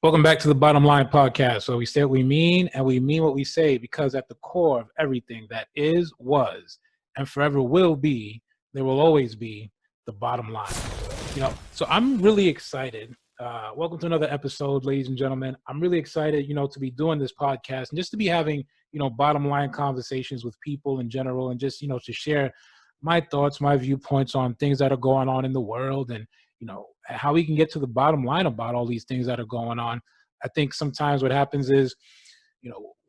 Welcome back to the Bottom Line Podcast. So we say what we mean and we mean what we say, because at the core of everything that is, was, and forever will be, there will always be the bottom line. So I'm really excited. Welcome to another episode, ladies and gentlemen. I'm really excited, to be doing this podcast and just to be having, bottom line conversations with people in general, and just, to share my thoughts, my viewpoints on things that are going on in the world, and how we can get to the bottom line about all these things that are going on. I think sometimes what happens is,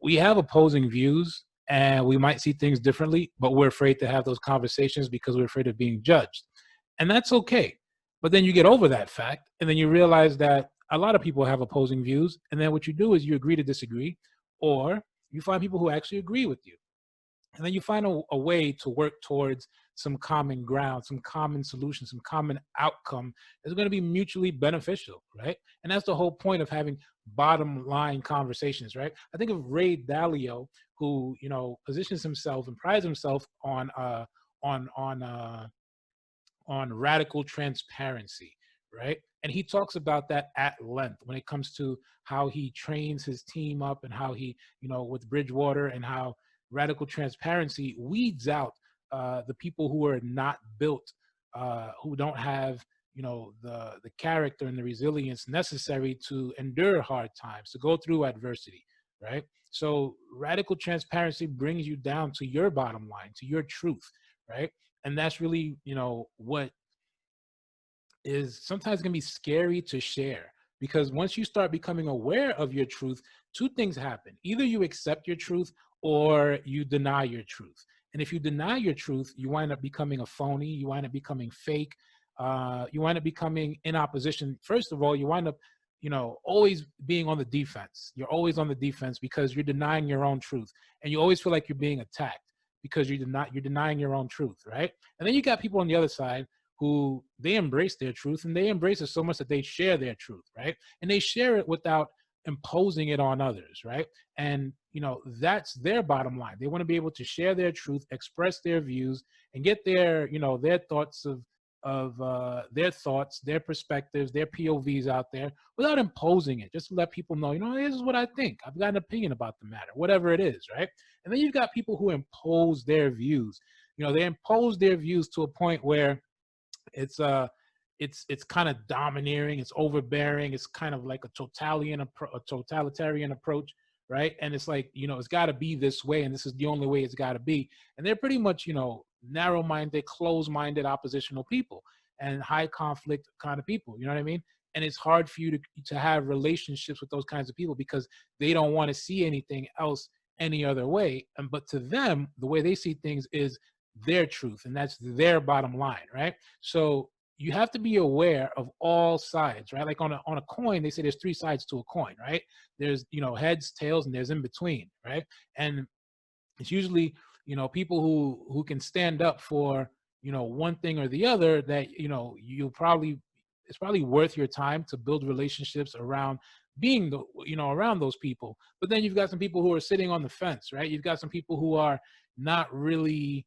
we have opposing views and we might see things differently, but we're afraid to have those conversations because we're afraid of being judged. And that's okay. But then you get over that fact, and then you realize that a lot of people have opposing views. And then what you do is you agree to disagree, or you find people who actually agree with you. And then you find a way to work towards some common ground, some common solution, some common outcome that's going to be mutually beneficial, right? And that's the whole point of having bottom line conversations, right? I think of Ray Dalio, who positions himself and prides himself on radical transparency, right? And he talks about that at length when it comes to how he trains his team up, and how he, with Bridgewater, and how radical transparency weeds out the people who are not built, who don't have, the character and the resilience necessary to endure hard times, to go through adversity, right? So radical transparency brings you down to your bottom line, to your truth, right? And that's really, what is sometimes going to be scary to share, because once you start becoming aware of your truth, two things happen. Either you accept your truth or you deny your truth. And if you deny your truth, you wind up becoming a phony. You wind up becoming fake. You wind up becoming in opposition. First of all, you wind up, always being on the defense. You're always on the defense because you're denying your own truth. And you always feel like you're being attacked because you're denying your own truth, right? And then you got people on the other side who they embrace their truth, and they embrace it so much that they share their truth, right? And they share it without imposing it on others, right? And that's their bottom line. They want to be able to share their truth, express their views, and get their their thoughts their thoughts, their perspectives, their POVs out there without imposing it, just to let people know, this is what I think. I've got an opinion about the matter, whatever it is, right? And then you've got people who impose their views. They impose their views to a point where it's kind of domineering, it's overbearing, it's kind of like a totalitarian approach, right? And it's like, it's got to be this way, and this is the only way it's got to be. And they're pretty much, narrow-minded, closed-minded, oppositional people, and high conflict kind of people, you know what I mean? And it's hard for you to have relationships with those kinds of people because they don't want to see anything else any other way. But to them, the way they see things is their truth, and that's their bottom line, right? So you have to be aware of all sides, right? Like on a coin, they say there's three sides to a coin, right? There's heads, tails, and there's in between, right? And it's usually people who can stand up for one thing or the other, that it's probably worth your time to build relationships around being around those people. But then you've got some people who are sitting on the fence, right? You've got some people who are not really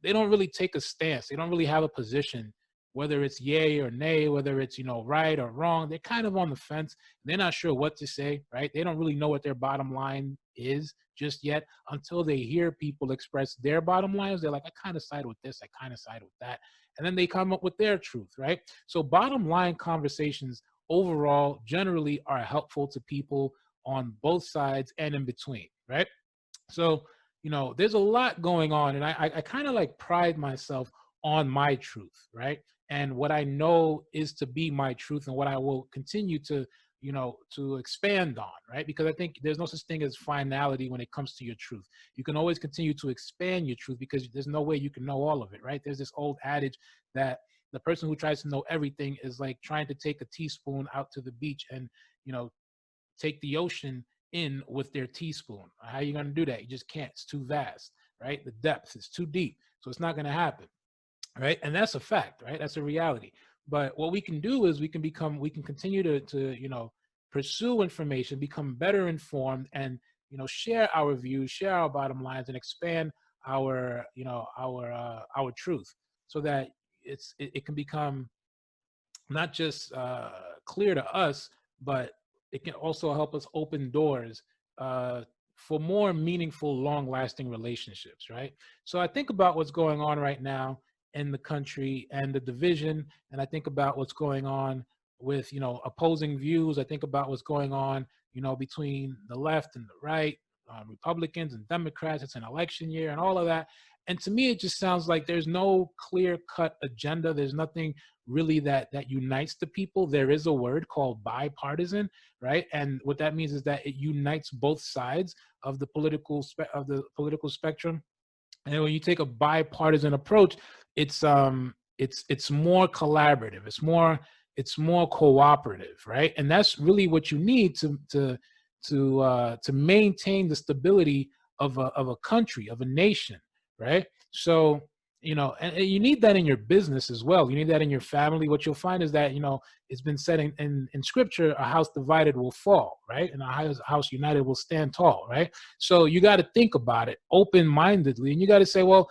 they don't really take a stance. They don't really have a position, whether it's yay or nay, whether it's, right or wrong. They're kind of on the fence. They're not sure what to say, right? They don't really know what their bottom line is just yet until they hear people express their bottom lines. They're like, I kind of side with this. I kind of side with that. And then they come up with their truth, right? So bottom line conversations overall generally are helpful to people on both sides and in between, right? So, there's a lot going on, and I kind of like pride myself on my truth, right? And what I know is to be my truth, and what I will continue to, to expand on, right? Because I think there's no such thing as finality when it comes to your truth. You can always continue to expand your truth because there's no way you can know all of it, right? There's this old adage that the person who tries to know everything is like trying to take a teaspoon out to the beach and, take the ocean in with their teaspoon. How are you going to do that? You just can't. It's too vast, right? The depth is too deep. So it's not going to happen, right? And that's a fact, right? That's a reality. But what we can do is we can continue to pursue information, become better informed, and, share our views, share our bottom lines, and expand our truth so that it can become not just clear to us, but it can also help us open doors for more meaningful, long-lasting relationships, right? So I think about what's going on right now in the country and the division, and I think about what's going on with, opposing views. I think about what's going on, between the left and the right, Republicans and Democrats. It's an election year and all of that. And to me, it just sounds like there's no clear-cut agenda. There's nothing really that unites the people. There is a word called bipartisan, right? And what that means is that it unites both sides of the political spectrum. And when you take a bipartisan approach, it's more collaborative. It's more cooperative, right? And that's really what you need to maintain the stability of a country, of a nation, right? So, and you need that in your business as well. You need that in your family. What you'll find is that, it's been said in scripture, a house divided will fall, right? And a house united will stand tall, right? So you got to think about it open-mindedly, and you got to say, well,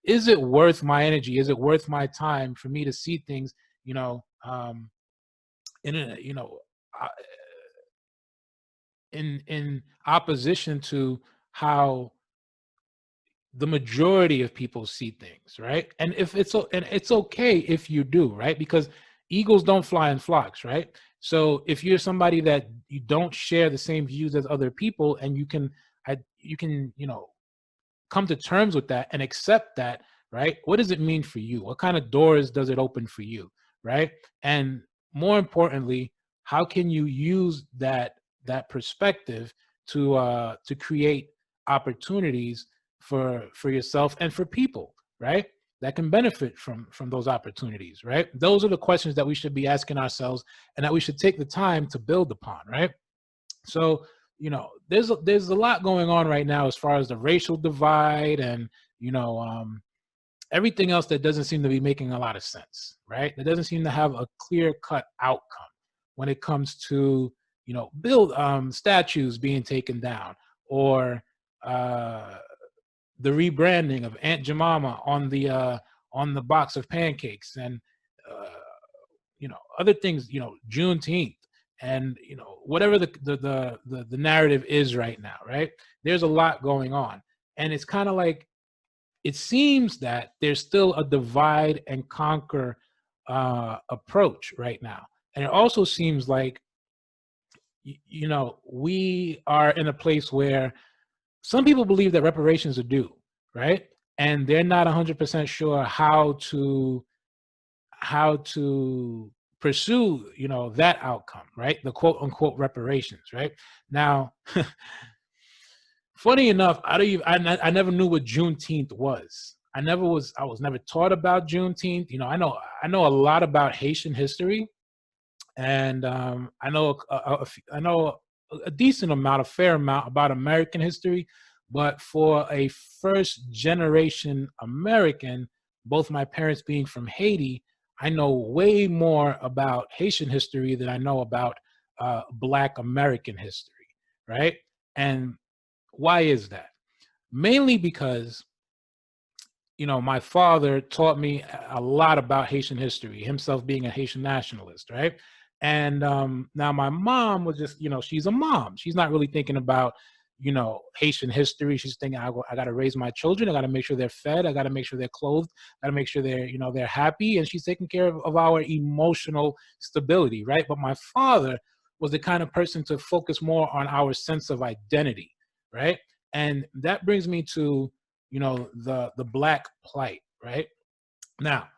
is it worth my energy? Is it worth my time for me to see things, in a, uh, in opposition to how the majority of people see things, right? And it's okay if you do, right? Because eagles don't fly in flocks, right? So if you're somebody that you don't share the same views as other people, and you can come to terms with that and accept that, right? What does it mean for you? What kind of doors does it open for you, right? And more importantly, how can you use that perspective to create opportunities for yourself and for people, right? That can benefit from those opportunities, right? Those are the questions that we should be asking ourselves, and that we should take the time to build upon, right? So, there's a lot going on right now as far as the racial divide and, everything else that doesn't seem to be making a lot of sense, right? That doesn't seem to have a clear-cut outcome when it comes to, build statues being taken down, or the rebranding of Aunt Jemima on the box of pancakes, and other things, Juneteenth, and whatever the narrative is right now, right? There's a lot going on, and it's kind of like, it seems that there's still a divide and conquer approach right now. And it also seems like, we are in a place where some people believe that reparations are due, right? And they're not 100% sure how to pursue, that outcome, right? The quote unquote reparations, right? Now, funny enough, I never knew what Juneteenth was. I was never taught about Juneteenth. I know a lot about Haitian history, and I know a decent amount, a fair amount about American history. But for a first generation American, both my parents being from Haiti, I know way more about Haitian history than I know about Black American history, right? And why is that? Mainly because, my father taught me a lot about Haitian history, himself being a Haitian nationalist, right? And now my mom was just, she's a mom. She's not really thinking about, Haitian history. She's thinking, I got to raise my children. I got to make sure they're fed. I got to make sure they're clothed. I got to make sure they're happy. And she's taking care of our emotional stability, right? But my father was the kind of person to focus more on our sense of identity, right? And that brings me to, the Black plight, right? Now,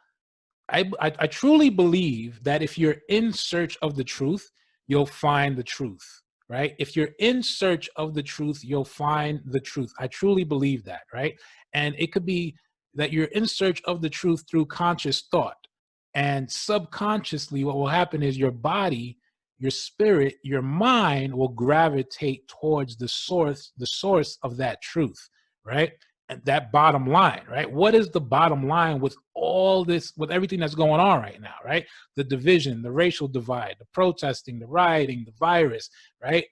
I truly believe that if you're in search of the truth, you'll find the truth, right? If you're in search of the truth, you'll find the truth. I truly believe that, right? And it could be that you're in search of the truth through conscious thought. And subconsciously, what will happen is your body, your spirit, your mind will gravitate towards the source of that truth, right? And that bottom line, right? What is the bottom line with all this, with everything that's going on right now, right? The division, the racial divide, the protesting, the rioting, the virus, right?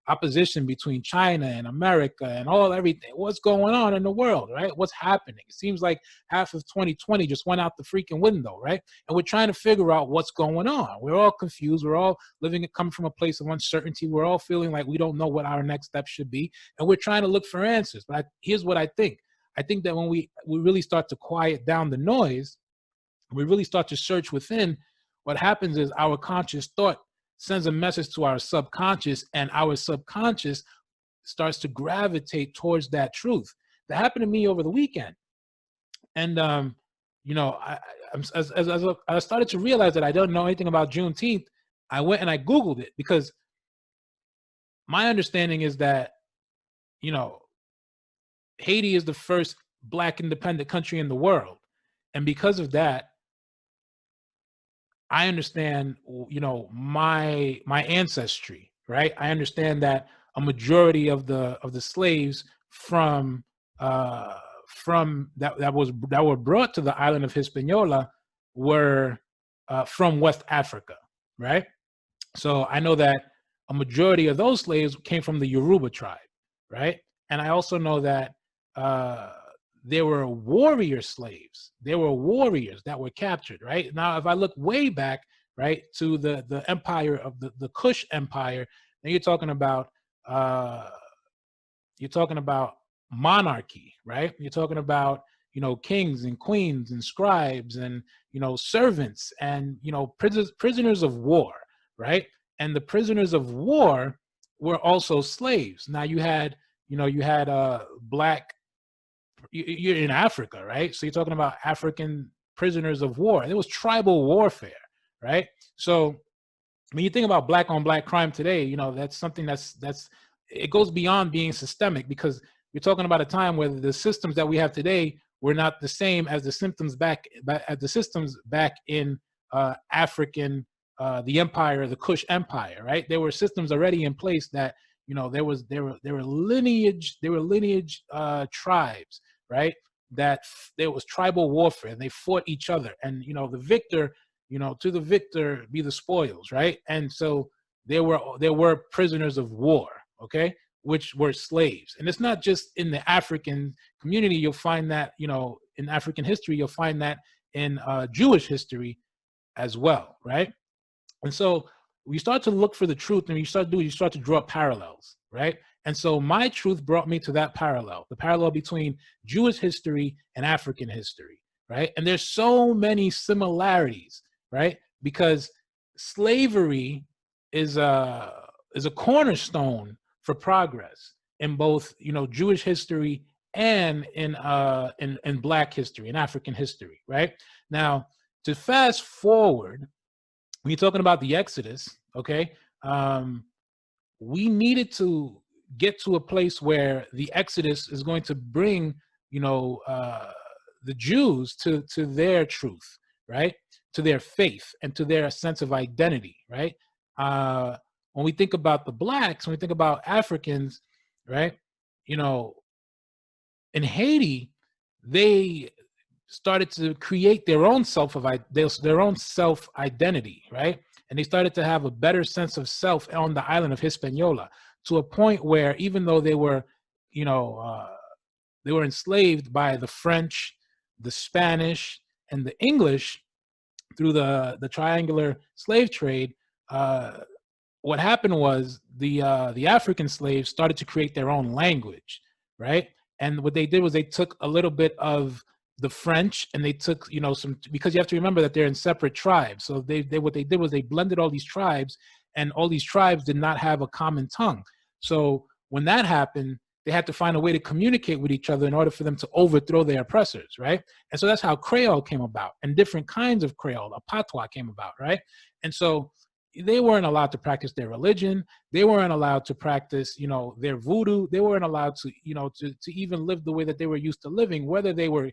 opposition between China and America and everything. What's going on in the world, right? What's happening? It seems like half of 2020 just went out the freaking window, right? And we're trying to figure out what's going on. We're all confused. We're all coming from a place of uncertainty. We're all feeling like we don't know what our next step should be, and we're trying to look for answers. But here's what I think. I think that when we really start to quiet down the noise, we really start to search within, what happens is our conscious thought sends a message to our subconscious, and our subconscious starts to gravitate towards that truth. That happened to me over the weekend. And, as I started to realize that I don't know anything about Juneteenth, I went and I Googled it, because my understanding is that, Haiti is the first Black independent country in the world. And because of that, I understand, my ancestry, right? I understand that a majority of the slaves from that were brought to the island of Hispaniola were from West Africa, right? So I know that a majority of those slaves came from the Yoruba tribe, right? And I also know that there were warrior slaves. There were warriors that were captured, right? Now, if I look way back, right, to the empire of the Kush Empire, then you're talking about monarchy, right? You're talking about, kings and queens and scribes and, servants and, prisoners of war, right? And the prisoners of war were also slaves. Now you had Black, you're in Africa, right? So you're talking about African prisoners of war. And it was tribal warfare, right? So when you think about Black on Black crime today, that's something that's it goes beyond being systemic, because we're talking about a time where the systems that we have today were not the same as the systems back in African, the empire, the Kush Empire, right? There were systems already in place that, there were lineage tribes, right? That there was tribal warfare, and they fought each other, and the victor, to the victor be the spoils, right? And so there were prisoners of war, okay, which were slaves. And it's not just in the African community. You'll find that, in African history, you'll find that in Jewish history as well, right? And so we start to look for the truth, and you start to draw parallels, right? And so my truth brought me to that parallel, the parallel between Jewish history and African history, right? And there's so many similarities, right? Because slavery is a cornerstone for progress in both, Jewish history and in Black history, in African history, right? Now, to fast forward, when you're talking about the Exodus, okay, we needed to get to a place where the Exodus is going to bring, the Jews to their truth, right, to their faith and to their sense of identity, right? When we think about the Blacks, when we think about Africans, right, in Haiti, they started to create their own self identity, right? And they started to have a better sense of self on the island of Hispaniola, to a point where, even though they were, they were enslaved by the French, the Spanish, and the English through the triangular slave trade, what happened was the African slaves started to create their own language, right? And what they did was they took a little bit of the French, and they took, some, because you have to remember that they're in separate tribes. So what they did was they blended all these tribes, and all these tribes did not have a common tongue. So when that happened, they had to find a way to communicate with each other in order for them to overthrow their oppressors, right? And so that's how Creole came about, and different kinds of Creole, a patois, came about, right? And so they weren't allowed to practice their religion. They weren't allowed to practice, their voodoo. They weren't allowed to, to even live the way that they were used to living, whether they were,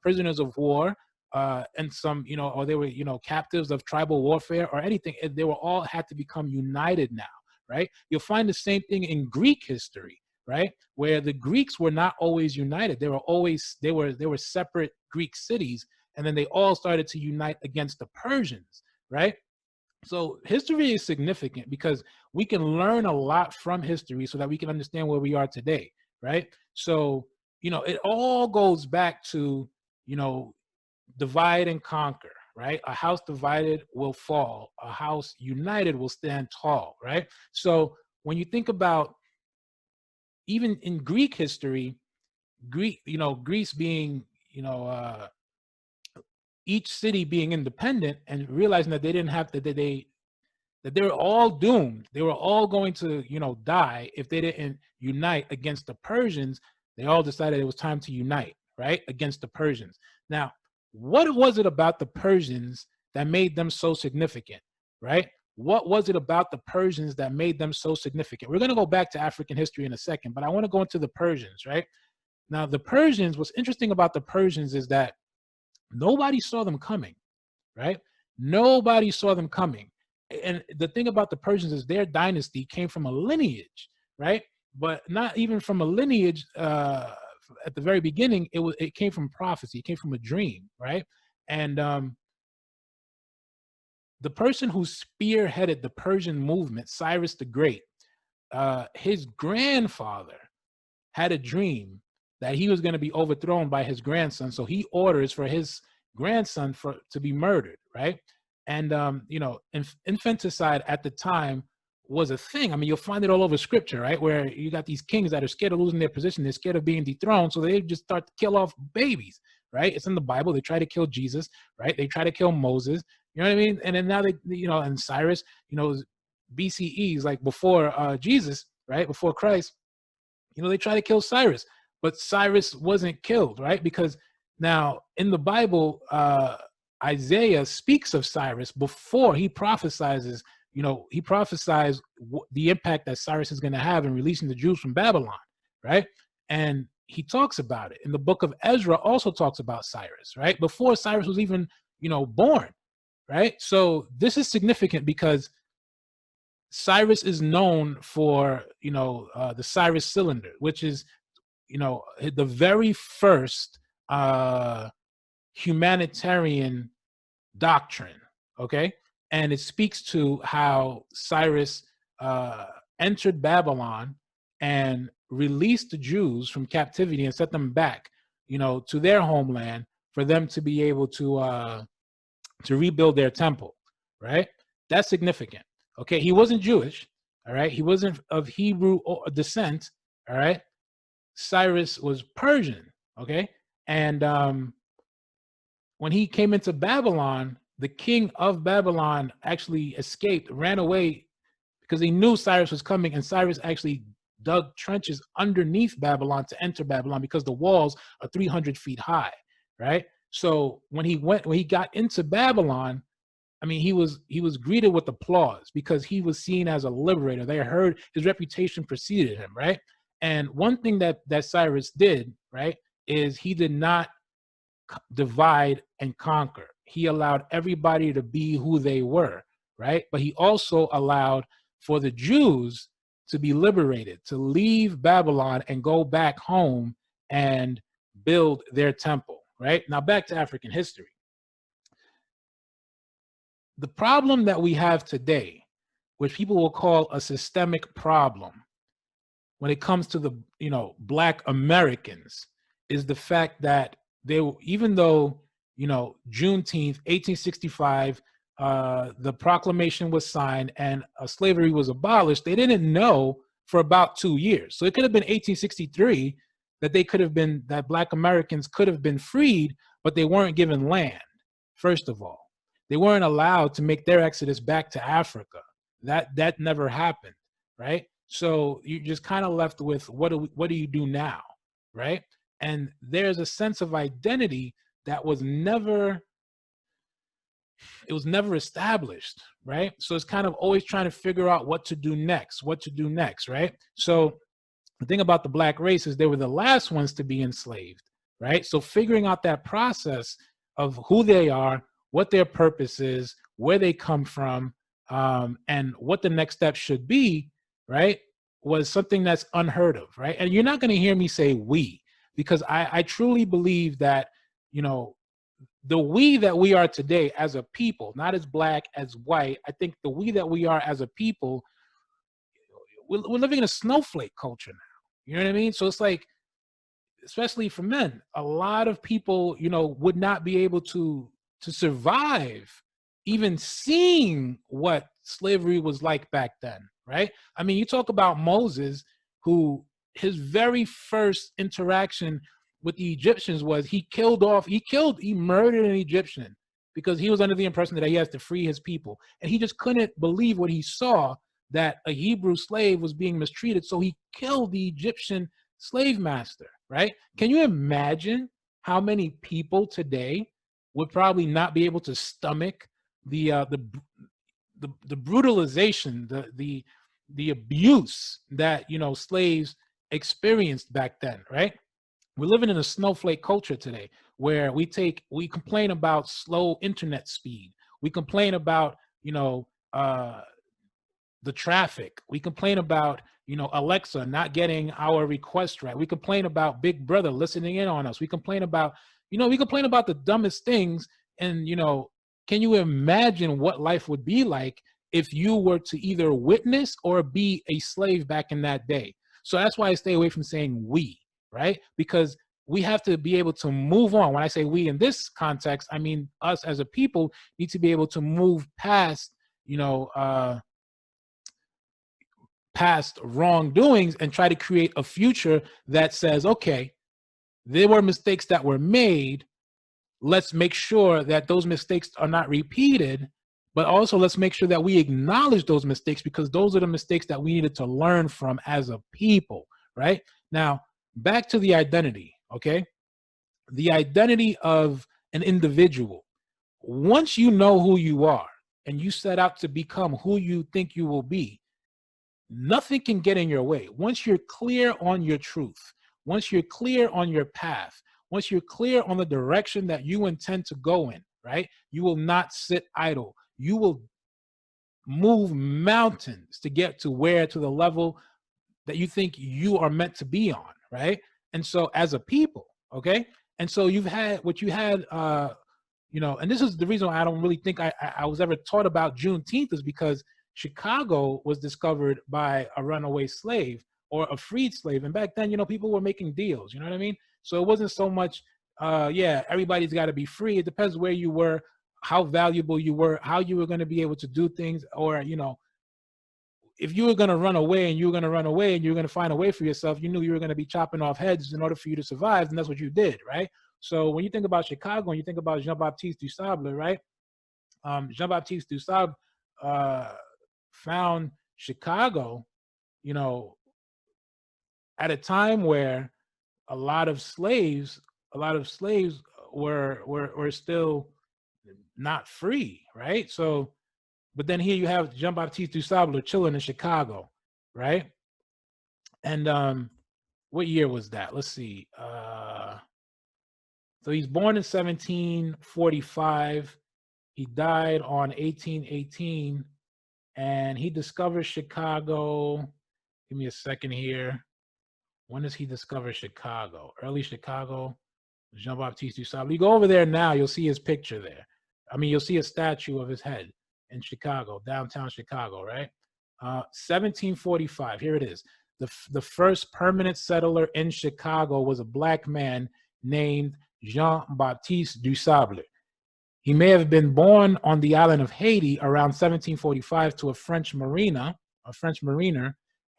prisoners of war, and some, or they were, captives of tribal warfare or anything. They were all had to become united now, right? You'll find the same thing in Greek history, right? Where the Greeks were not always united. They were separate Greek cities, and then they all started to unite against the Persians, right? So history is significant because we can learn a lot from history so that we can understand where we are today, right? So, it all goes back to, you know, divide and conquer, right? A house divided will fall, a house united will stand tall, right? So when you think about even in Greek history, Greece being, each city being independent and realizing that they didn't have to, that they were all doomed. They were all going to, die if they didn't unite against the Persians. They all decided it was time to unite, right, against the Persians. Now, what was it about the Persians that made them so significant, right? What was it about the Persians that made them so significant? We're going to go back to African history in a second, but I want to go into the Persians, right? Now, the Persians, what's interesting about the Persians is that nobody saw them coming, right? Nobody saw them coming. And the thing about the Persians is their dynasty came from a lineage, right? But not even from a lineage. At the very beginning, it came from prophecy. It came from a dream, right? And the person who spearheaded the Persian movement, Cyrus the Great, his grandfather had a dream that he was going to be overthrown by his grandson. So he orders for his grandson to be murdered, right? And infanticide at the time was a thing. I mean, you'll find it all over scripture, right? Where you got these kings that are scared of losing their position, they're scared of being dethroned, so they just start to kill off babies, right? It's in the Bible. They try to kill Jesus, right? They try to kill Moses, you know what I mean? And then now and Cyrus, BCE is like before Jesus, right? Before Christ, they try to kill Cyrus, but Cyrus wasn't killed, right? Because now in the Bible, Isaiah speaks of Cyrus before he prophesizes, he prophesies the impact that Cyrus is going to have in releasing the Jews from Babylon, right? And he talks about it. In the book of Ezra also talks about Cyrus, right? Before Cyrus was even, born, right? So this is significant because Cyrus is known for, the Cyrus cylinder, which is, the very first humanitarian doctrine, okay? And it speaks to how Cyrus entered Babylon and released the Jews from captivity and set them back, to their homeland for them to be able to rebuild their temple, right? That's significant. Okay, he wasn't Jewish, all right? He wasn't of Hebrew descent, all right? Cyrus was Persian, okay? And when he came into Babylon, the king of Babylon actually escaped, ran away because he knew Cyrus was coming, and Cyrus actually dug trenches underneath Babylon to enter Babylon because the walls are 300 feet high, right? So when he got into Babylon, I mean, he was greeted with applause because he was seen as a liberator. They heard his reputation preceded him, right? And one thing that Cyrus did, right, is he did not divide and conquer. He allowed everybody to be who they were, right? But he also allowed for the Jews to be liberated, to leave Babylon and go back home and build their temple, right? Now back to African history. The problem that we have today, which people will call a systemic problem when it comes to the, Black Americans, is the fact that even though, Juneteenth, 1865, the proclamation was signed and slavery was abolished, they didn't know for about 2 years. So it could have been 1863 that Black Americans could have been freed, but they weren't given land, first of all. They weren't allowed to make their exodus back to Africa. That never happened, right? So you're just kind of left with what do you do now, right? And there's a sense of identity that was never established, right? So it's kind of always trying to figure out what to do next, right? So the thing about the Black race is they were the last ones to be enslaved, right? So figuring out that process of who they are, what their purpose is, where they come from, and what the next step should be, right, was something that's unheard of, right? And you're not going to hear me say we, because I truly believe that, the we that we are today as a people, not as black, as white, I think the we that we are as a people, we're living in a snowflake culture now. You know what I mean? So it's like, especially for men, a lot of people, would not be able to survive even seeing what slavery was like back then, right? I mean, you talk about Moses, who his very first interaction with the Egyptians was he murdered an Egyptian because he was under the impression that he has to free his people. And he just couldn't believe what he saw, that a Hebrew slave was being mistreated. So he killed the Egyptian slave master, right? Can you imagine how many people today would probably not be able to stomach the brutalization, the abuse that slaves experienced back then, right? We're living in a snowflake culture today, where we complain about slow internet speed. We complain about the traffic. We complain about Alexa not getting our request right. We complain about Big Brother listening in on us. We complain about the dumbest things. And can you imagine what life would be like if you were to either witness or be a slave back in that day? So that's why I stay away from saying we, right? Because we have to be able to move on. When I say we in this context, I mean us as a people need to be able to move past past wrongdoings and try to create a future that says, okay, there were mistakes that were made. Let's make sure that those mistakes are not repeated, but also let's make sure that we acknowledge those mistakes, because those are the mistakes that we needed to learn from as a people, right? Now, back to the identity, okay? The identity of an individual. Once you know who you are and you set out to become who you think you will be, nothing can get in your way. Once you're clear on your truth, once you're clear on your path, once you're clear on the direction that you intend to go in, right? You will not sit idle. You will move mountains to get to the level that you think you are meant to be on, right? And so as a people, okay? And so you've had what you had, and this is the reason why I don't really think I was ever taught about Juneteenth, is because Chicago was discovered by a runaway slave or a freed slave. And back then, people were making deals, you know what I mean? So it wasn't so much, everybody's got to be free. It depends where you were, how valuable you were, how you were going to be able to do things. Or, if you were going to run away and you were going to find a way for yourself, you knew you were going to be chopping off heads in order for you to survive. And that's what you did, right? So when you think about Chicago and you think about Jean-Baptiste du Sable, right? Jean-Baptiste du Sable found Chicago, at a time where a lot of slaves were still not free, right? So, but then here you have Jean-Baptiste du Sable chilling in Chicago, right? And what year was that? Let's see. So he's born in 1745. He died on 1818, and he discovers Chicago. Give me a second here. When does he discover Chicago? Early Chicago, Jean-Baptiste du Sable. You go over there now, you'll see his picture there. I mean, you'll see a statue of his head in Chicago, downtown Chicago, right? 1745, here it is. The first permanent settler in Chicago was a black man named Jean-Baptiste du Sable. He may have been born on the island of Haiti around 1745 to a French mariner,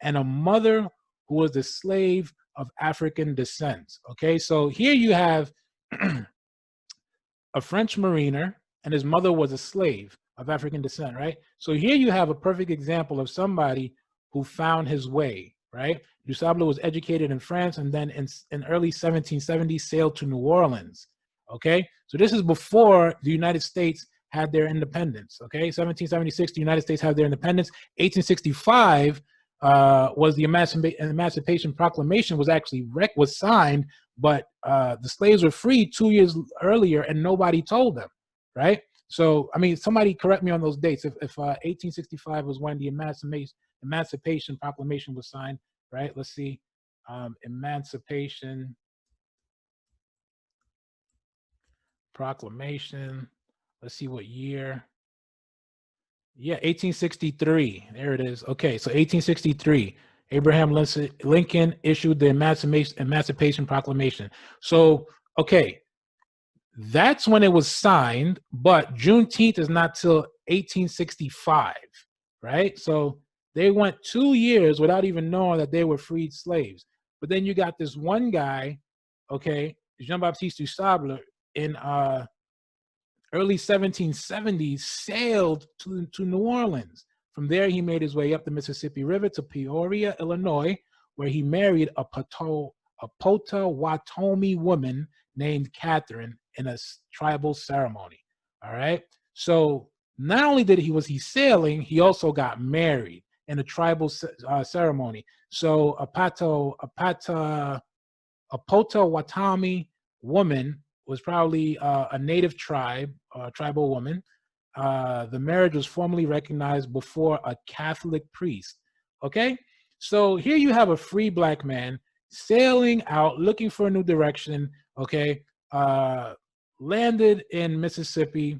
and a mother who was a slave of African descent. Okay, so here you have a French mariner, and his mother was a slave of African descent, right? So here you have a perfect example of somebody who found his way, right? Du Sable was educated in France, and then in early 1770 sailed to New Orleans. Okay, so this is before the United States had their independence. Okay, 1776, the United States had their independence. 1865 was the Emancipation Proclamation was signed, but the slaves were freed 2 years earlier, and nobody told them, right? So, I mean, somebody correct me on those dates. If 1865 was when the Emancipation Proclamation was signed, right? Let's see, Emancipation Proclamation. Let's see what year. Yeah, 1863. There it is. Okay, so 1863, Abraham Lincoln issued the Emancipation Proclamation. So, okay, that's when it was signed, but Juneteenth is not till 1865, right? So they went 2 years without even knowing that they were freed slaves. But then you got this one guy, okay, Jean-Baptiste du Sable, in early 1770s, sailed to New Orleans. From there, he made his way up the Mississippi River to Peoria, Illinois, where he married a Potawatomi woman named Catherine in a tribal ceremony. All right. So not only was he sailing, he also got married in a tribal ceremony. So a Potawatomi woman was probably a native tribe, tribal woman. The marriage was formally recognized before a Catholic priest. Okay, so here you have a free black man sailing out, looking for a new direction. Okay, landed in Mississippi,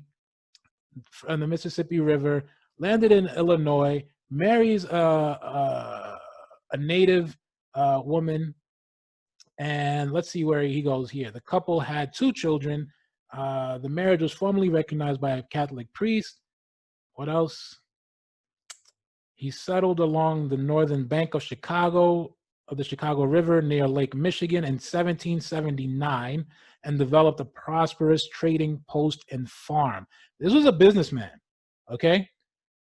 on the Mississippi River, landed in Illinois, marries a native woman. And let's see where he goes here. The couple had 2 children. The marriage was formally recognized by a Catholic priest. What else? He settled along the northern bank of the Chicago River near Lake Michigan in 1779 and developed a prosperous trading post and farm. This was a businessman, okay?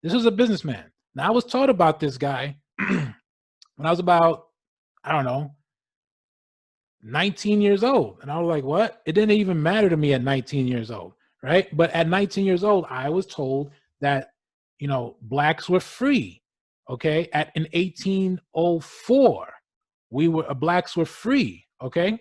This was a businessman. Now, I was taught about this guy when I was about, I don't know, 19 years old. And I was like, what? It didn't even matter to me at 19 years old, right? But at 19 years old, I was told that, blacks were free, okay? In 1804, blacks were free, okay?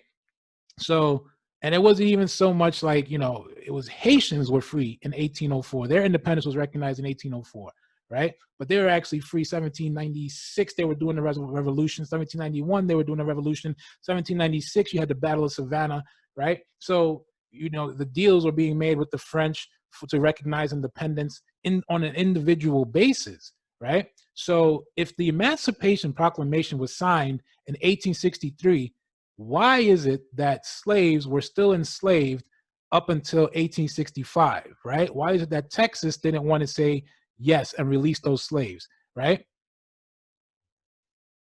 So, and it wasn't even so much like, it was Haitians were free in 1804. Their independence was recognized in 1804, right? But they were actually free 1796. They were doing the revolution. 1791, they were doing the revolution. 1796, you had the Battle of Savannah, right? So, the deals were being made with the French to recognize independence on an individual basis, right? So if the Emancipation Proclamation was signed in 1863, why is it that slaves were still enslaved up until 1865, right? Why is it that Texas didn't want to say yes and release those slaves, right?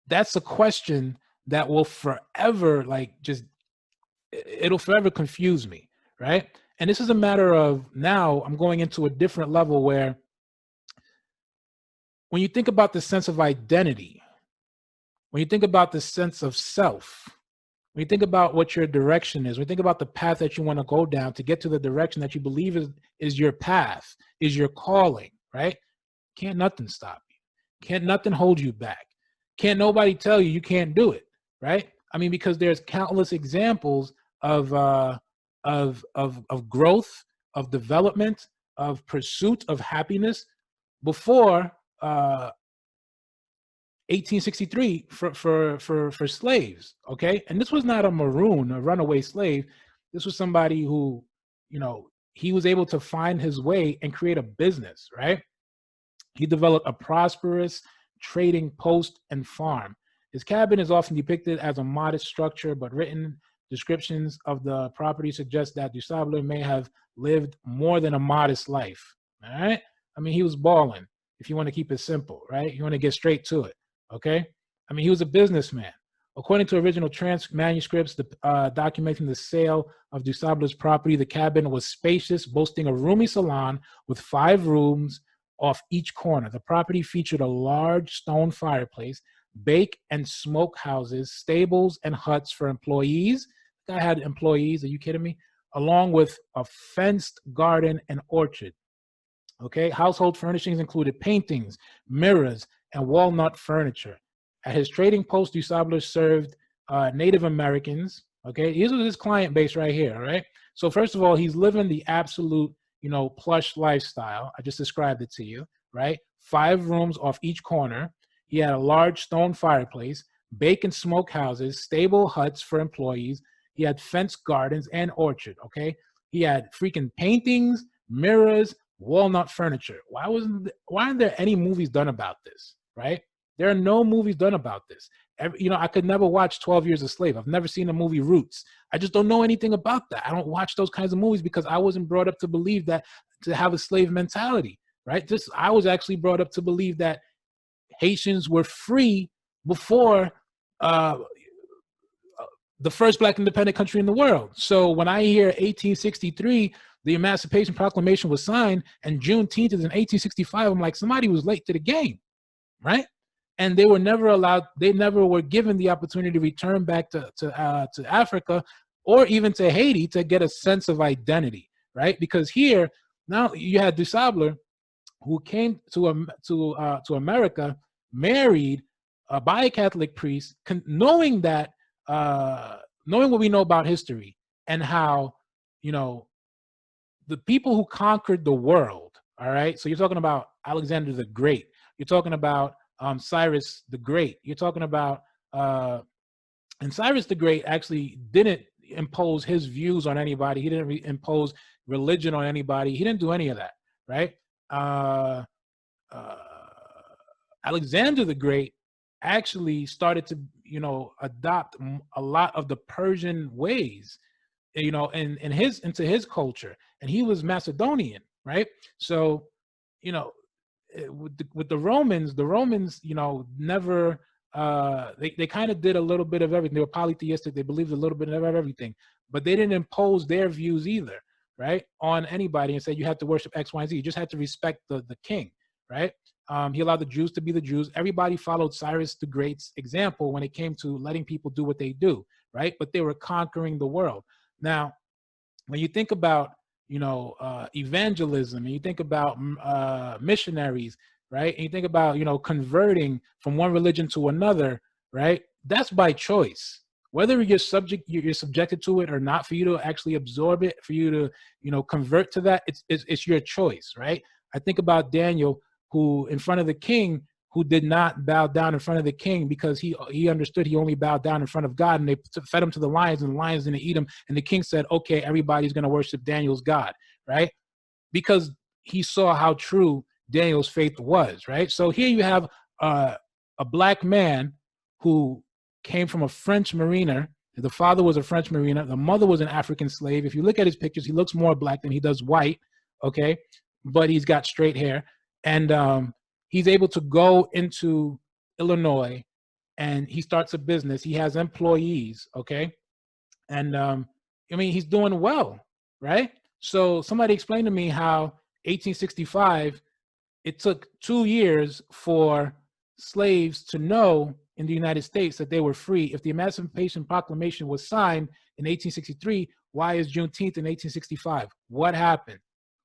That's a question that will forever, it'll forever confuse me, right? And this is a matter of, now I'm going into a different level where when you think about the sense of identity, when you think about the sense of self, when you think about what your direction is, when you think about the path that you want to go down to get to the direction that you believe is your path, is your calling, right? Can't nothing stop you. Can't nothing hold you back. Can't nobody tell you can't do it, right? I mean, because there's countless examples of growth, of development, of pursuit of happiness before 1863 for slaves, okay? And this was not a maroon, a runaway slave. This was somebody who, he was able to find his way and create a business, right? He developed a prosperous trading post and farm. His cabin is often depicted as a modest structure, but written descriptions of the property suggest that DuSable may have lived more than a modest life, all right? I mean, he was balling, if you want to keep it simple, right? You want to get straight to it, okay? I mean, he was a businessman. According to original manuscripts documenting the sale of DuSable's property, the cabin was spacious, boasting a roomy salon with 5 rooms off each corner. The property featured a large stone fireplace, bake and smoke houses, stables, and huts for employees. The guy had employees, are you kidding me? Along with a fenced garden and orchard. Okay, household furnishings included paintings, mirrors, and walnut furniture. At his trading post, DuSable served Native Americans. Okay, this was his client base right here, right? So first of all, he's living the absolute, plush lifestyle. I just described it to you, right? 5 rooms off each corner. He had a large stone fireplace, bake and smoke houses, stable huts for employees. He had fenced gardens and orchard, okay? He had freaking paintings, mirrors, walnut furniture. Why aren't there any movies done about this, right? There are no movies done about this. I could never watch 12 Years a Slave. I've never seen the movie Roots. I just don't know anything about that. I don't watch those kinds of movies because I wasn't brought up to believe that, to have a slave mentality, right? I was actually brought up to believe that Haitians were free before uh, the first Black independent country in the world. So when I hear 1863, the Emancipation Proclamation was signed, and Juneteenth is in 1865, I'm like, somebody was late to the game, right? And they were never allowed, they never were given the opportunity to return back to Africa or even to Haiti to get a sense of identity, right? Because here, now you had Dusable, who came to America, married by a Catholic priest, knowing that, knowing what we know about history and how, the people who conquered the world, all right? So you're talking about Alexander the Great. You're talking about Cyrus the Great. You're talking about, and Cyrus the Great actually didn't impose his views on anybody. He didn't impose religion on anybody. He didn't do any of that, right? Alexander the Great actually started to, adopt a lot of the Persian ways, into his culture, and he was Macedonian, right? So, with the Romans, never, they kind of did a little bit of everything. They were polytheistic. They believed a little bit of everything, but they didn't impose their views either, right, on anybody and say you have to worship X, Y, and Z. You just had to respect the king, right? He allowed the Jews to be the Jews. Everybody followed Cyrus the Great's example when it came to letting people do what they do, right? But they were conquering the world. Now, when you think about, evangelism, and you think about missionaries, right? And you think about, converting from one religion to another, right? That's by choice. Whether you're subjected to it or not, for you to actually absorb it, for you to, convert to that, it's your choice, right? I think about Daniel, who in front of the king, who did not bow down in front of the king because he understood he only bowed down in front of God, and they fed him to the lions, and the lions didn't eat him. And the king said, okay, everybody's going to worship Daniel's God, right? Because he saw how true Daniel's faith was, right? So here you have a Black man who came from a French mariner. The father was a French mariner. The mother was an African slave. If you look at his pictures, he looks more Black than he does white, okay? But he's got straight hair. And he's able to go into Illinois, and he starts a business. He has employees, okay? And he's doing well, right? So somebody explained to me how 1865, it took 2 years for slaves to know in the United States that they were free. If the Emancipation Proclamation was signed in 1863, why is Juneteenth in 1865? What happened?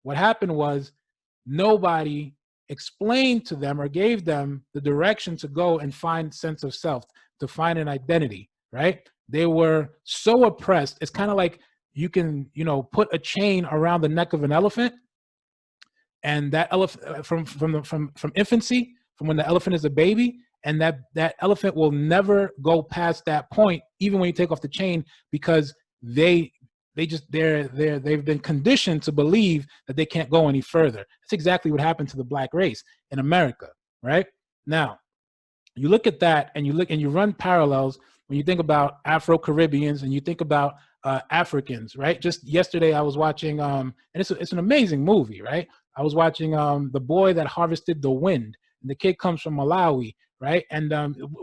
What happened was nobody explained to them or gave them the direction to go and find sense of self, to find an identity, right? They were so oppressed. It's kind of like you can, put a chain around the neck of an elephant, and that elephant from infancy, from when the elephant is a baby, and that elephant will never go past that point, even when you take off the chain, because they've been conditioned to believe that they can't go any further. That's exactly what happened to the Black race in America, right? Now, you look at that, and you run parallels when you think about Afro-Caribbeans and you think about Africans, right? Just yesterday I was watching, and it's an amazing movie, right? I was watching The Boy That Harvested the Wind. And the kid comes from Malawi, right? And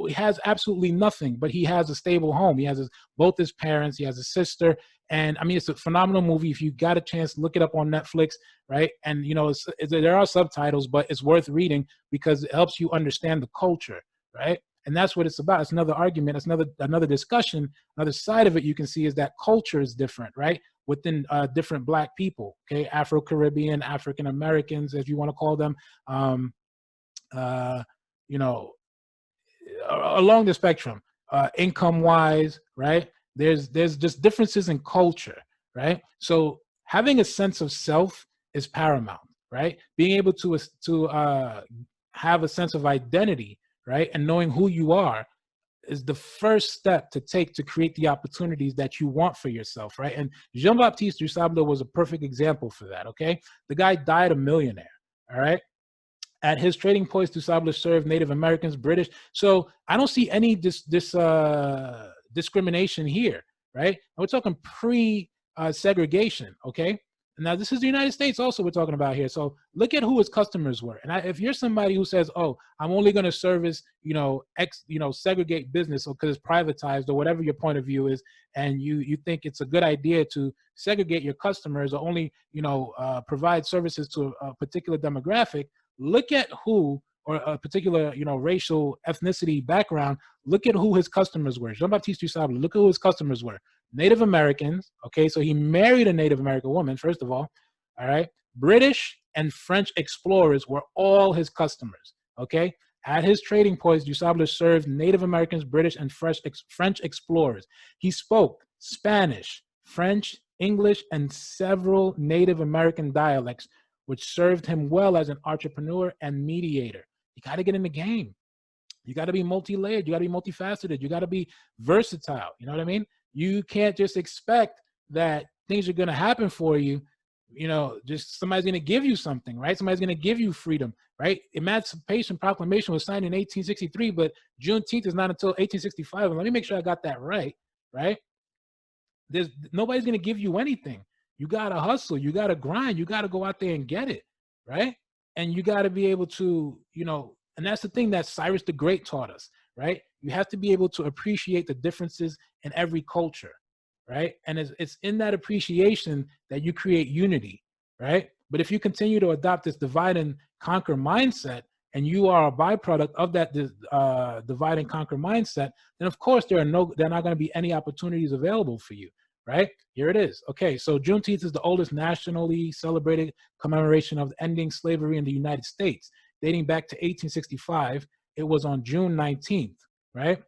he has absolutely nothing, but he has a stable home. He has both his parents, he has a sister. And it's a phenomenal movie. If you got a chance, look it up on Netflix, right? And there are subtitles, but it's worth reading because it helps you understand the culture, right? And that's what it's about. It's another argument. It's another discussion. Another side of it you can see is that culture is different, right? Within different Black people, okay? Afro-Caribbean, African Americans, as you want to call them, along the spectrum, income-wise, right? There's just differences in culture, right? So having a sense of self is paramount, right? Being able to have a sense of identity, right, and knowing who you are is the first step to take to create the opportunities that you want for yourself, right? And Jean-Baptiste du Sable was a perfect example for that, okay? The guy died a millionaire, all right? At his trading post, du Sable served Native Americans, British. So I don't see any discrimination here, right? And we're talking pre-segregation, okay? Now, this is the United States also we're talking about here. So look at who his customers were. And if you're somebody who says, oh, I'm only going to service, segregate business because it's privatized or whatever your point of view is, and you think it's a good idea to segregate your customers or only, provide services to a particular demographic, look at who, or a particular, racial ethnicity background, look at who his customers were. Jean-Baptiste du Sable, look at who his customers were. Native Americans, okay, so he married a Native American woman, first of all right? British and French explorers were all his customers, okay? At his trading points, du Sable served Native Americans, British, and French explorers. He spoke Spanish, French, English, and several Native American dialects, which served him well as an entrepreneur and mediator. You got to get in the game. You got to be multi-layered. You got to be multifaceted. You got to be versatile. You know what I mean? You can't just expect that things are going to happen for you. Just somebody's going to give you something, right? Somebody's going to give you freedom, right? Emancipation Proclamation was signed in 1863, but Juneteenth is not until 1865. And let me make sure I got that right? Nobody's going to give you anything. You got to hustle. You got to grind. You got to go out there and get it, right? And you got to be able to, and that's the thing that Cyrus the Great taught us, right? You have to be able to appreciate the differences in every culture, right? And it's in that appreciation that you create unity, right? But if you continue to adopt this divide and conquer mindset, and you are a byproduct of that divide and conquer mindset, then of course there are not going to be any opportunities available for you, right? Here it is. Okay, so Juneteenth is the oldest nationally celebrated commemoration of ending slavery in the United States. Dating back to 1865, it was on June 19th, right,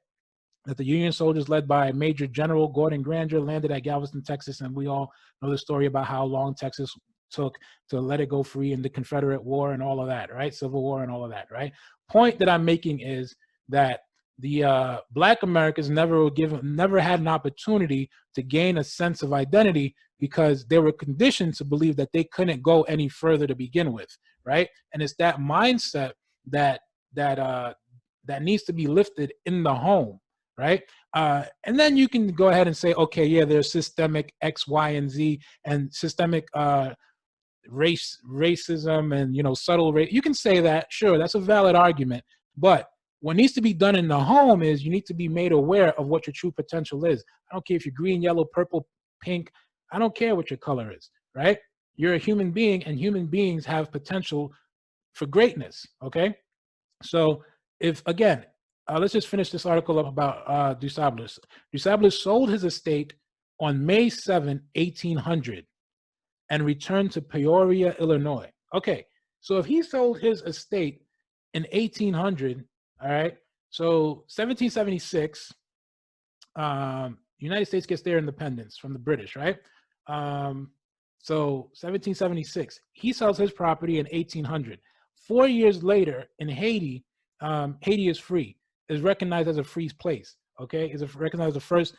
that the Union soldiers led by Major General Gordon Granger landed at Galveston, Texas, and we all know the story about how long Texas took to let it go free in the Confederate War and all of that, right? Civil War and all of that, right? Point that I'm making is that the Black Americans never had an opportunity to gain a sense of identity because they were conditioned to believe that they couldn't go any further to begin with, right? And it's that mindset that needs to be lifted in the home, right? And then you can go ahead and say, okay, yeah, there's systemic X, Y, and Z, and systemic racism, and subtle race. You can say that, sure, that's a valid argument, but what needs to be done in the home is you need to be made aware of what your true potential is. I don't care if you're green, yellow, purple, pink. I don't care what your color is, right? You're a human being, and human beings have potential for greatness, okay? So let's just finish this article up about du Sable. Du Sable sold his estate on May 7, 1800, and returned to Peoria, Illinois. Okay, so if he sold his estate in 1800, all right, so 1776, United States gets their independence from the British, right? So 1776, he sells his property in 1800. 4 years later, in Haiti, Haiti is free, is recognized as a free place, okay? Is recognized as the first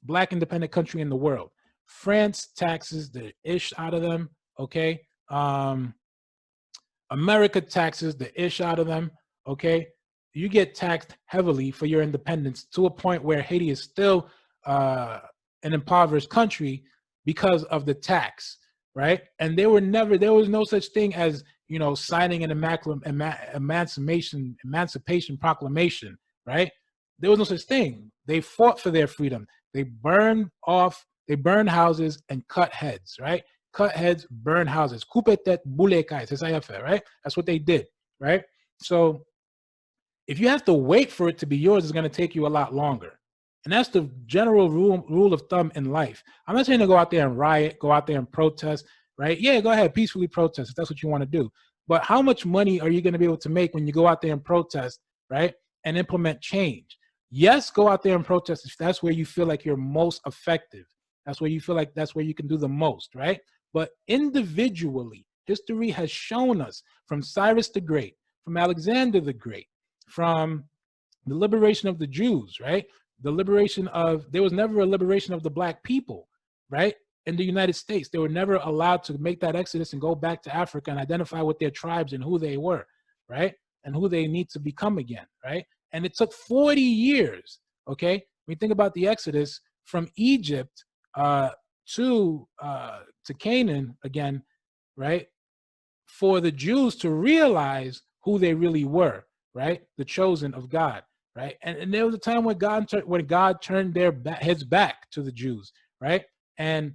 Black independent country in the world. France taxes the ish out of them, okay? America taxes the ish out of them, okay? You get taxed heavily for your independence to a point where Haiti is still an impoverished country because of the tax, right? And there was no such thing as, signing an Emancipation Proclamation, right? There was no such thing. They fought for their freedom. They burned houses and cut heads, right? Cut heads, burn houses. Coupe tête, boule cailles, c'est ça y a fait, right? That's what they did, right? So if you have to wait for it to be yours, it's going to take you a lot longer. And that's the general rule of thumb in life. I'm not saying to go out there and riot, go out there and protest, right? Yeah, go ahead, peacefully protest if that's what you want to do. But how much money are you going to be able to make when you go out there and protest, right? And implement change? Yes, go out there and protest if that's where you feel like you're most effective. That's where you feel like that's where you can do the most, right? But individually, history has shown us from Cyrus the Great, from Alexander the Great, from the liberation of the Jews, right? There was never a liberation of the black people, right? In the United States, they were never allowed to make that exodus and go back to Africa and identify with their tribes and who they were, right? And who they need to become again, right? And it took 40 years, okay? When you think about the exodus from Egypt to Canaan again, right? For the Jews to realize who they really were, right? The chosen of God, right? And there was a time when God turned his back to the Jews, right? And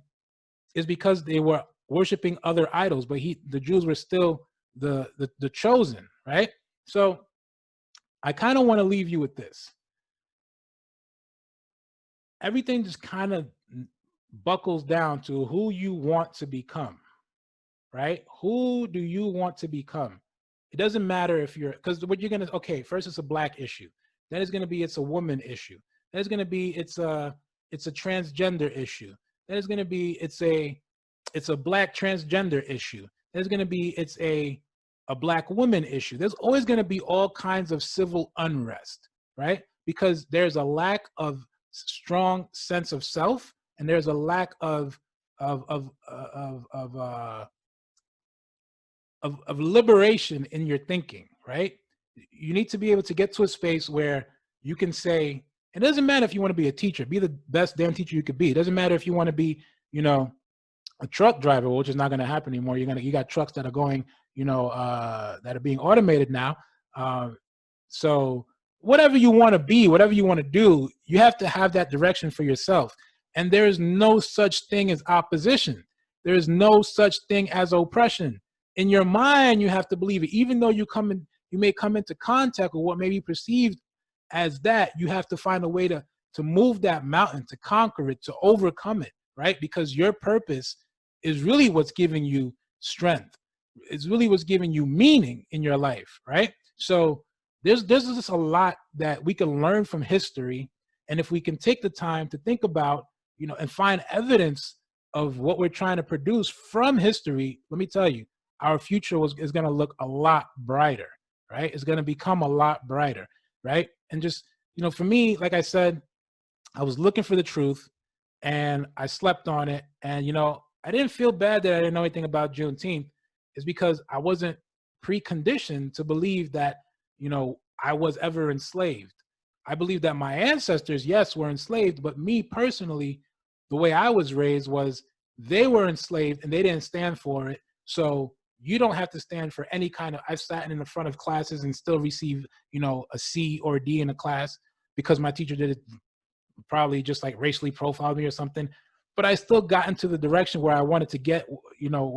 it's because they were worshiping other idols, but the Jews were still the chosen, right? So I kind of want to leave you with this. Everything just kind of buckles down to who you want to become, right? Who do you want to become? It doesn't matter if because what you're going to, okay, first it's a black issue. Then it's going to be, it's a woman issue. Then it's going to be, it's a transgender issue. Then it's going to be, it's a black transgender issue. There's going to be, it's a black woman issue. There's always going to be all kinds of civil unrest, right? Because there's a lack of strong sense of self, and there's a lack of liberation in your thinking, right? You need to be able to get to a space where you can say, it doesn't matter if you want to be a teacher, be the best damn teacher you could be. It doesn't matter if you want to be, a truck driver, which is not going to happen anymore. You got trucks that are going, that are being automated now. So whatever you want to be, whatever you want to do, you have to have that direction for yourself. And there is no such thing as opposition. There is no such thing as oppression. In your mind, you have to believe it. Even though you may come into contact with what may be perceived as that, you have to find a way to move that mountain, to conquer it, to overcome it, right? Because your purpose is really what's giving you strength. It's really what's giving you meaning in your life, right? So there's just a lot that we can learn from history. And if we can take the time to think about, and find evidence of what we're trying to produce from history, let me tell you, our future is going to look a lot brighter, right? It's going to become a lot brighter, right? And just, for me, like I said, I was looking for the truth and I slept on it. And, I didn't feel bad that I didn't know anything about Juneteenth. It's because I wasn't preconditioned to believe that, I was ever enslaved. I believe that my ancestors, yes, were enslaved, but me personally, the way I was raised was they were enslaved and they didn't stand for it. So you don't have to stand for any kind of, I've sat in the front of classes and still receive, a C or a D in a class because my teacher did it, probably just like racially profiled me or something. But I still got into the direction where I wanted to get,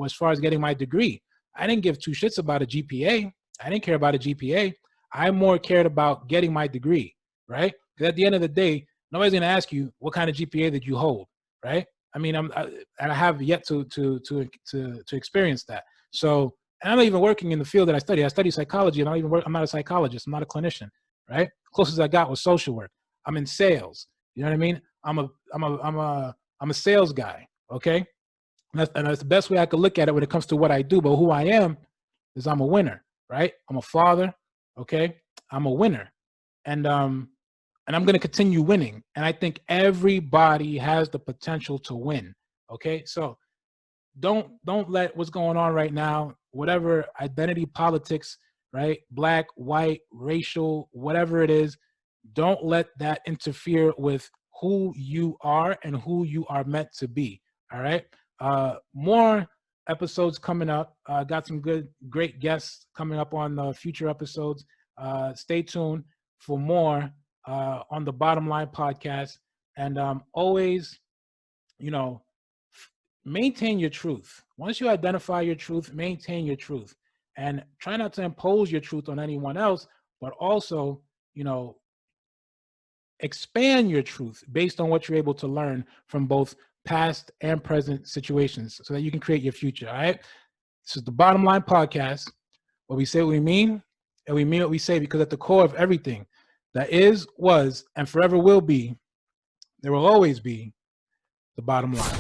as far as getting my degree. I didn't give two shits about a GPA. I didn't care about a GPA. I more cared about getting my degree, right? Because at the end of the day, nobody's going to ask you what kind of GPA that you hold, right? I mean, I have yet to experience that. So, and I'm not even working in the field that I study. I study psychology, and I'm not a psychologist. I'm not a clinician, right? Closest I got was social work. I'm in sales. You know what I mean? I'm a sales guy. Okay, and that's the best way I could look at it when it comes to what I do. But who I am is I'm a winner, right? I'm a father. Okay, I'm a winner, and I'm going to continue winning. And I think everybody has the potential to win. Okay, so don't let what's going on right now, whatever identity politics, right? Black, white, racial, whatever it is, don't let that interfere with who you are and who you are meant to be. All right. More episodes coming up. Got some great guests coming up on the future episodes. Stay tuned for more on the Bottom Line podcast. And always, maintain your truth. Once you identify your truth, maintain your truth. And try not to impose your truth on anyone else, but also, expand your truth based on what you're able to learn from both past and present situations so that you can create your future. All right. This is the Bottom Line podcast, where we say what we mean and we mean what we say, because at the core of everything that is, was, and forever will be, there will always be the bottom line.